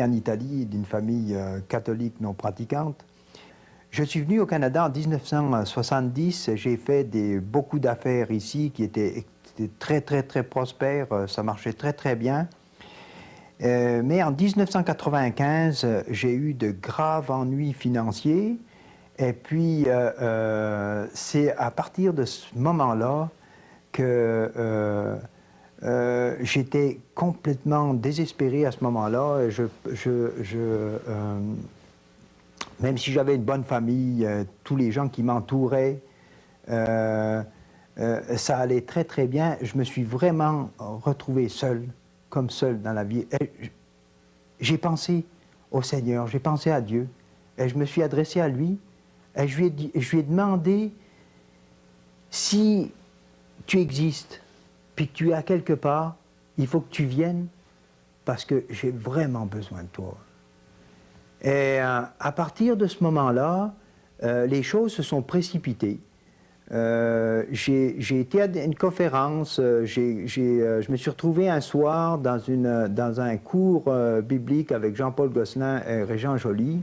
en Italie d'une famille catholique non pratiquante. Je suis venu au Canada en 1970. J'ai fait beaucoup d'affaires ici qui étaient très, très, très prospères. Ça marchait très, très bien. Mais en 1995, j'ai eu de graves ennuis financiers. Et puis, c'est à partir de ce moment-là que j'étais complètement désespéré à ce moment-là. Même si j'avais une bonne famille, tous les gens qui m'entouraient, ça allait très très bien. Je me suis vraiment retrouvé seul, comme seul dans la vie. J'ai pensé au Seigneur, j'ai pensé à Dieu, et je me suis adressé à lui, et je lui ai demandé si tu existes, puis que tu es à quelque part, il faut que tu viennes, parce que j'ai vraiment besoin de toi. Et à partir de ce moment-là, les choses se sont précipitées. J'ai été à une conférence, je me suis retrouvé un soir dans un cours biblique avec Jean-Paul Gosselin et Régent Joly.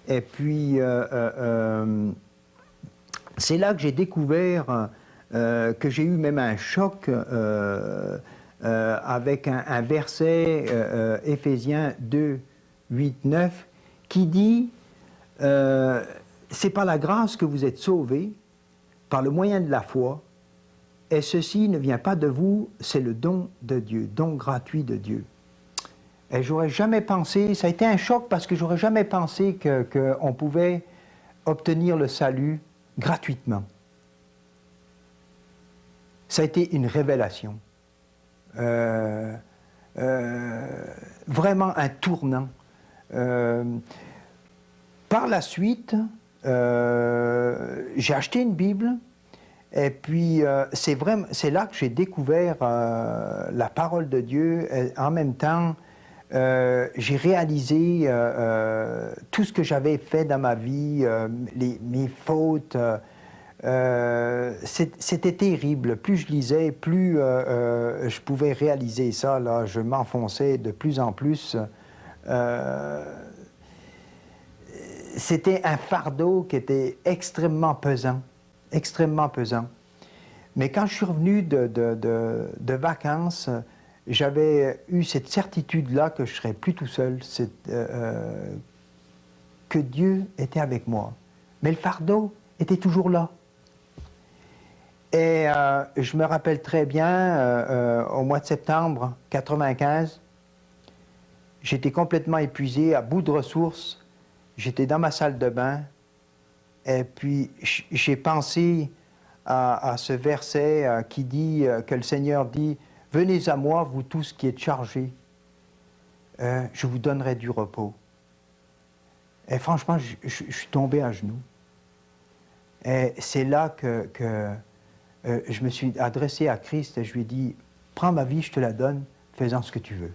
Et puis, c'est là que j'ai découvert que j'ai eu même un choc avec un verset, Éphésiens 2, 8, 9, qui dit c'est par la grâce que vous êtes sauvés, par le moyen de la foi, et ceci ne vient pas de vous, c'est le don de Dieu, don gratuit de Dieu. Et j'aurais jamais pensé, ça a été un choc parce que j'aurais jamais pensé qu'on pouvait obtenir le salut gratuitement. Ça a été une révélation. Vraiment un tournant. Par la suite, j'ai acheté une Bible, et puis c'est là que j'ai découvert la parole de Dieu. Et en même temps, j'ai réalisé tout ce que j'avais fait dans ma vie, mes fautes. C'était terrible. Plus je lisais, plus je pouvais réaliser ça. Là, je m'enfonçais de plus en plus. C'était un fardeau qui était extrêmement pesant, extrêmement pesant. Mais quand je suis revenu de vacances, j'avais eu cette certitude-là que je ne serais plus tout seul, que Dieu était avec moi. Mais le fardeau était toujours là. Et je me rappelle très bien, au mois de septembre 1995, j'étais complètement épuisé, à bout de ressources. J'étais dans ma salle de bain, et puis j'ai pensé à ce verset qui dit, que le Seigneur dit, « Venez à moi, vous tous qui êtes chargés, je vous donnerai du repos. » Et franchement, je suis tombé à genoux. Et c'est là que je me suis adressé à Christ et je lui ai dit, « Prends ma vie, je te la donne, fais-en ce que tu veux.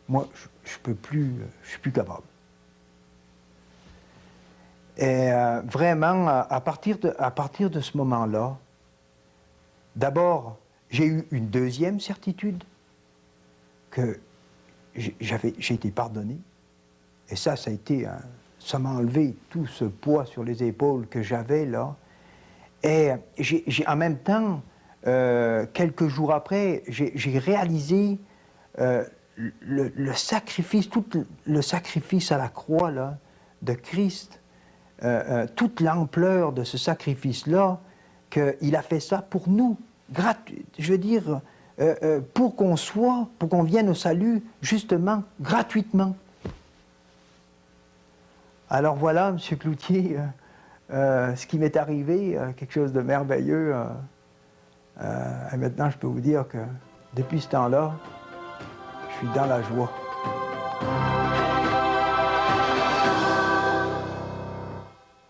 Moi, je peux plus, je suis plus capable. » Et vraiment, à partir de ce moment-là, d'abord, j'ai eu une deuxième certitude, que j'ai été pardonné. Et ça a été, ça m'a enlevé tout ce poids sur les épaules que j'avais là. Et en même temps, quelques jours après, j'ai réalisé le sacrifice, tout le sacrifice à la croix là, de Christ. Toute l'ampleur de ce sacrifice-là, qu'il a fait ça pour nous, je veux dire, pour qu'on vienne au salut, justement, gratuitement. Alors voilà, M. Cloutier, ce qui m'est arrivé, quelque chose de merveilleux. Et maintenant, je peux vous dire que depuis ce temps-là, je suis dans la joie.